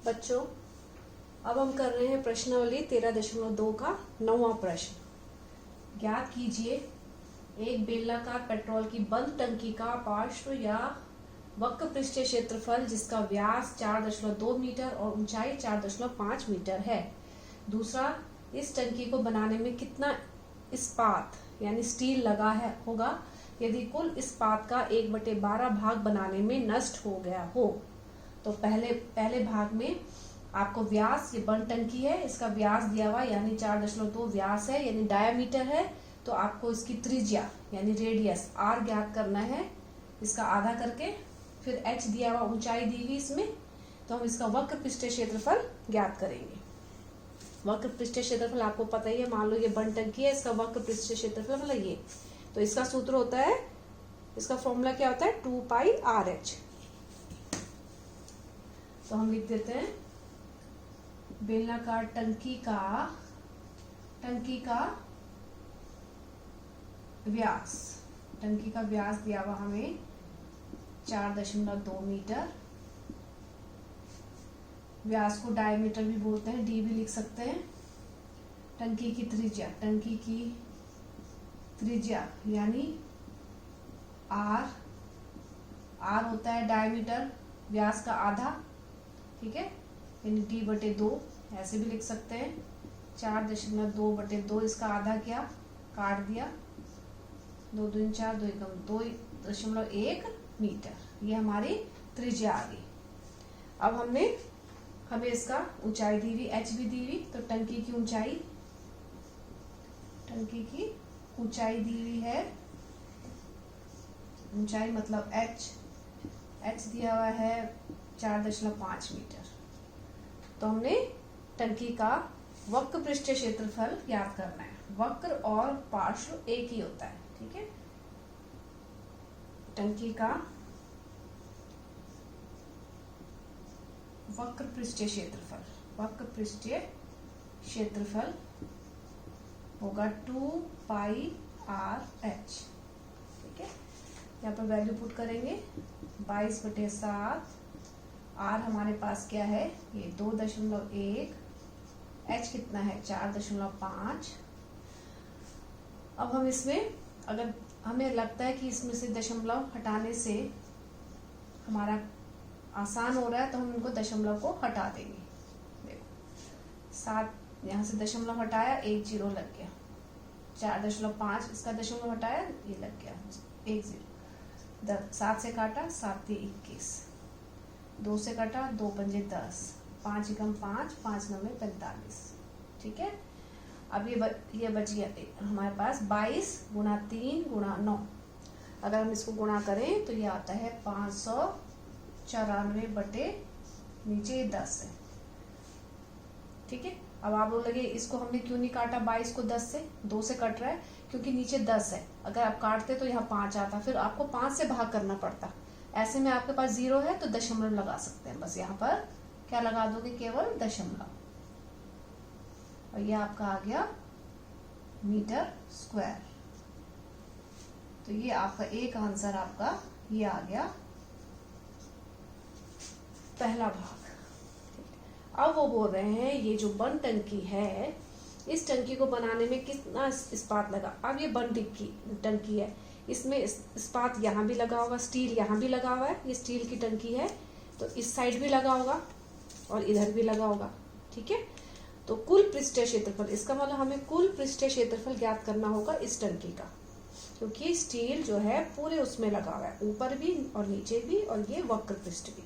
बच्चों, अब हम कर रहे हैं प्रश्नावली 13.2 का 9वां प्रश्न। ज्ञात कीजिए एक बेलनाकार पेट्रोल की बंद टंकी का पार्श्व या वक्र पृष्ठीय क्षेत्रफल जिसका व्यास 4.2 मीटर और ऊंचाई 4.5 मीटर है। दूसरा, इस टंकी को बनाने में कितना इस्पात यानी स्टील लगा है होगा यदि कुल इस्पात का 1/12 भाग बनाने में नष्ट हो गया हो। तो पहले भाग में आपको व्यास, ये बंद टंकी है, इसका व्यास दिया हुआ यानी 4.2 व्यास है यानी डायामीटर है। तो आपको इसकी त्रिज्या यानी रेडियस r ज्ञात करना है, इसका आधा करके। फिर h दिया हुआ, ऊंचाई दी हुई इसमें, तो हम इसका वक्र पृष्ठीय क्षेत्रफल ज्ञात करेंगे। वक्र पृष्ठीय क्षेत्रफल आपको पता ही है, मान लो ये बंद टंकी है, इसका वक्र पृष्ठीय क्षेत्रफल मतलब ये। तो इसका सूत्र होता है, इसका फॉर्मूला क्या होता है, 2πRh। तो हम लिख देते हैं बेलनाकार टंकी का व्यास, टंकी का व्यास दिया हुआ हमें 4.2 मीटर। व्यास को डायमीटर भी बोलते हैं, डी भी लिख सकते हैं। टंकी की त्रिज्या यानी आर होता है डायमीटर, व्यास का आधा, ठीक है, यानी d/2 ऐसे भी लिख सकते हैं। 4.2/2 इसका आधा किया, काट दिया, 2 दूनी 4, 2 एकम 2.1 मीटर, ये हमारी त्रिज्या आ गई। अब हमें इसका ऊंचाई दी हुई, h भी दी हुई, तो टंकी की ऊंचाई दी हुई है, ऊंचाई मतलब h दिया हुआ है 4.5 मीटर। तो हमने टंकी का वक्र पृष्ठीय क्षेत्रफल ज्ञात करना है। वक्र और पार्श्व एक ही होता है, ठीक है। टंकी का वक्र पृष्ठीय क्षेत्रफल होगा 2πRh, ठीक है। यहाँ पर वैल्यू पुट करेंगे 22/7। R हमारे पास क्या है, ये 2.1, h कितना है 4.5। अब हम इसमें, अगर हमें लगता है कि इसमें से दशमलव हटाने से हमारा आसान हो रहा है, तो हम इनको दशमलव को हटा देंगे। देखो 7, यहाँ से दशमलव हटाया, 1 0 लग गया। 4.5 इसका दशमलव हटाया, ये लग गया 1 0। 7 से काटा, 7 × 21, 2 से काटा, 2 × 5 10, 5 × 5, 5 × 9 45, ठीक है। अब ये बच गया हमारे पास 22 × 3 × 9। अगर हम इसको गुणा करें तो ये आता है 594 बटे नीचे 10 है, ठीक है। अब आप बोलोगे इसको हमने क्यों नहीं काटा, 22 को 10 से, 2 से कट रहा है क्योंकि नीचे 10 है। अगर आप काटते तो यहाँ 5 आता, फिर आपको 5 से भाग करना पड़ता। ऐसे में आपके पास 0 है तो दशमलव लगा सकते हैं, बस यहाँ पर क्या लगा दोगे, केवल दशमलव, और ये आपका आ गया मीटर स्क्वायर। तो ये आपका एक आंसर आपका ये आ गया, पहला भाग। अब वो बोल रहे हैं ये जो बंद टंकी है, इस टंकी को बनाने में कितना इस्पात लगा। अब ये बंद टंकी है, इसमें इस्पात यहाँ भी लगा होगा, स्टील यहाँ भी लगा हुआ है, ये स्टील की टंकी है, तो इस साइड भी लगा होगा और इधर भी लगा होगा, ठीक है। तो कुल पृष्ठीय क्षेत्रफल, इसका मतलब हमें कुल पृष्ठीय क्षेत्रफल ज्ञात करना होगा इस टंकी का, क्योंकि स्टील जो है पूरे उसमें लगा हुआ है, ऊपर भी और नीचे भी, और ये वक्र पृष्ठ भी।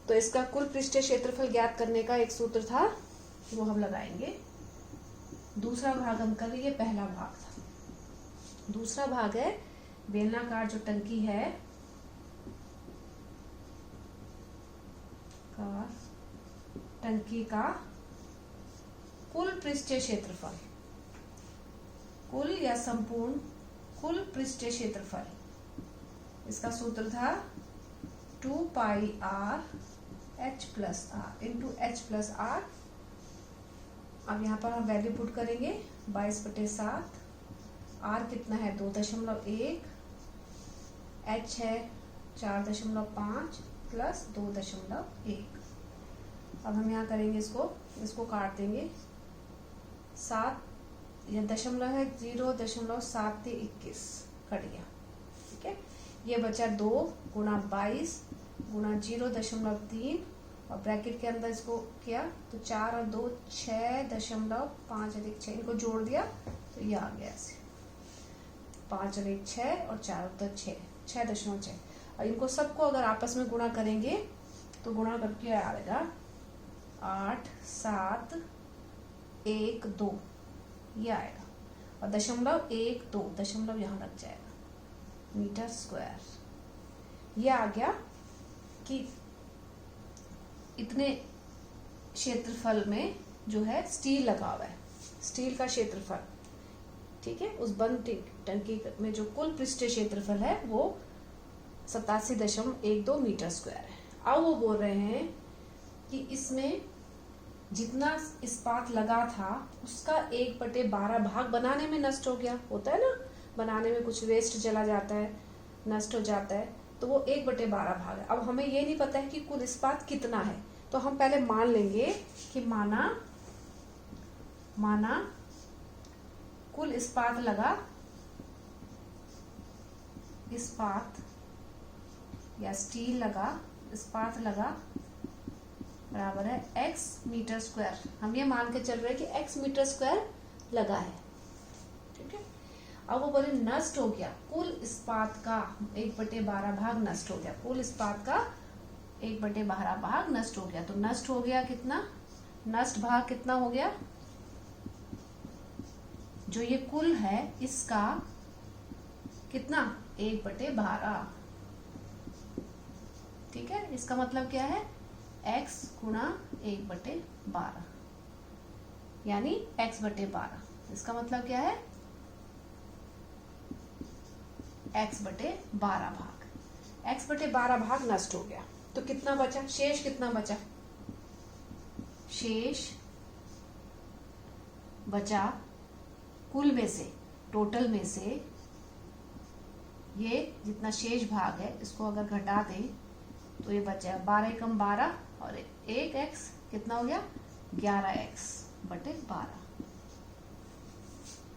तो इसका कुल पृष्ठीय क्षेत्रफल ज्ञात करने का एक सूत्र था, वो हम लगाएंगे। दूसरा भाग हम कर लिए, पहला भाग था। दूसरा भाग है बेलनाकार जो टंकी है टंकी का कुल पृष्ठीय क्षेत्रफल, कुल या संपूर्ण कुल पृष्ठीय क्षेत्रफल, इसका सूत्र था 2πRh + R इंटू h+r। अब यहाँ पर हम वैल्यू पुट करेंगे 22/7। R कितना है 2.1, h है 4.5 + 2.1। अब हम यहाँ करेंगे इसको काट देंगे। 7 या दशमलव है 0.721 कट गया। ठीक है, ये बचा 2 गुणा 22 गुणा 0.3 और ब्रैकेट के अंदर इसको किया तो 4 और 2 6.5 अधिक 6 इनको जोड़ दिया तो ये आ गया ऐसे 5 और 1 6 और 4 और 2 6.6। और इनको सबको अगर आपस में गुणा करेंगे तो गुणा करके आएगा 8 7 1 2 ये आएगा और 0.12 दशमलव यहाँ लग जाएगा मीटर स्क्वायर। ये आ गया कि इतने क्षेत्रफल में जो है स्टील लगा हुआ है, स्टील का क्षेत्रफल। ठीक है, उस बंद टंकी में जो कुल पृष्ठीय क्षेत्रफल है वो 87.12 मीटर स्क्वायर है। अब वो बोल रहे हैं कि इसमें जितना इस्पात लगा था उसका 1/12 भाग बनाने में नष्ट हो गया। होता है ना, बनाने में कुछ वेस्ट चला जाता है, नष्ट हो जाता है, तो वो 1/12 भाग है। अब हमें ये नहीं पता है कि कुल इस्पात कितना है, तो हम पहले मान लेंगे कि माना कुल इस्पात लगा, इस्पात या स्टील लगा, इस्पात लगा बराबर है x मीटर स्क्वायर। हम ये मान के चल रहे हैं कि x मीटर स्क्वायर लगा है। ठीक है, अब वो बोले नष्ट हो गया, कुल इस्पात का 1/12 भाग नष्ट हो गया, कुल इस्पात का 1/12 भाग नष्ट हो गया। तो नष्ट हो गया कितना, नष्ट भाग कितना हो गया, जो ये कुल है इसका कितना 1/12। ठीक है, इसका मतलब क्या है x गुणा 1/12 यानी x/12। इसका मतलब क्या है x/12 भाग, x/12 भाग नष्ट हो गया। तो कितना बचा, शेष कितना बचा, शेष बचा कुल में से, टोटल में से ये जितना शेष भाग है इसको अगर घटा दें तो ये बचा 12 एकम 12 और 1x कितना हो गया 11x/12।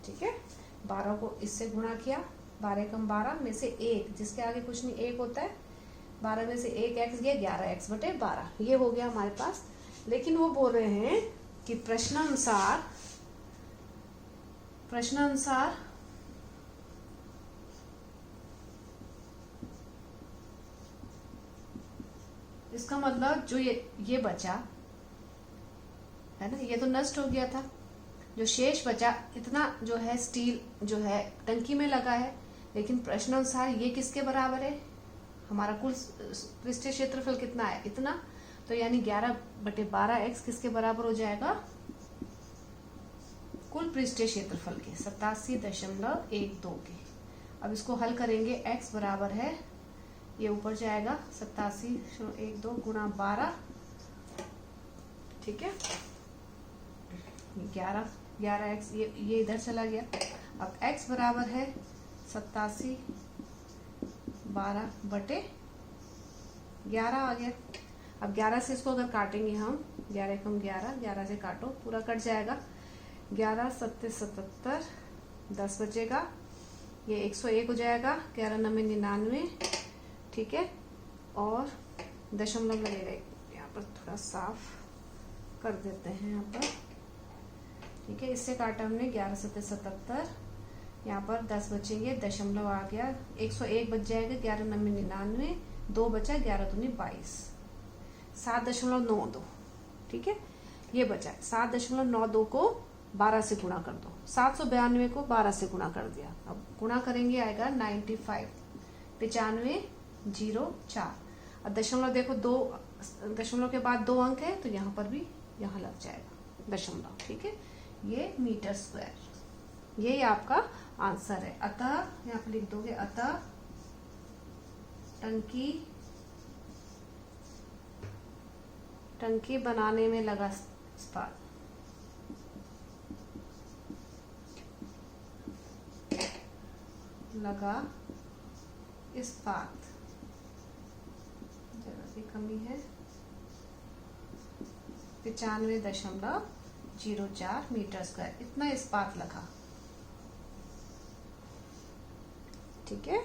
ठीक है, 12 को इससे गुणा किया, 12 एकम 12 में से 1 जिसके आगे कुछ नहीं 1 होता है, 12 में से 1x गया 11x/12, ये हो गया हमारे पास। लेकिन वो बोल रहे हैं कि प्रश्नानुसार इसका मतलब जो ये बचा है ना, ये तो नष्ट हो गया था, जो शेष बचा इतना जो है स्टील जो है टंकी में लगा है, लेकिन प्रश्नानुसार ये किसके बराबर है, हमारा कुल पृष्ठीय क्षेत्रफल कितना है इतना, तो यानी 11/12x किसके बराबर हो जाएगा, कुल पृष्ठीय क्षेत्रफल के 87.12 के। अब इसको हल करेंगे, x बराबर है, ये ऊपर जाएगा 87.12 गुणा 12। ठीक है, 11x ये इधर चला गया। अब x बराबर है 87/12 आ गया। अब 11 से इसको अगर काटेंगे हम, 11 एकम 11 से काटो पूरा कट जाएगा, 11 7 77 10 बचेगा, ये 101 हो जाएगा, 11 9 99। ठीक है, और दशमलव लगेगा, यहाँ पर थोड़ा साफ कर देते हैं यहाँ पर। ठीक है, इससे काटा हमने 11 7 77, यहाँ पर 10 बचेंगे, दशमलव आ गया, 101 बच जाएगा, 11 9 99, 2 बचा, 11 दूनी 22, 7.92। ठीक है, ये बचा 7.92 को 12 से गुणा कर दो, 792 को 12 से गुणा कर दिया। अब गुणा करेंगे आएगा 95 9504। अब दशमलव देखो, 2 दशमलव के बाद 2 अंक है तो यहाँ पर भी यहाँ लग जाएगा दशमलव। ठीक है, ये मीटर स्क्वायर, यही आपका आंसर है। अतः यहाँ पर लिख दोगे, अतः टंकी बनाने में लगा इस्पात जरा सी कमी है, 95.04 मीटर स्क्वायर, इतना इस्पात लगा। ठीक है।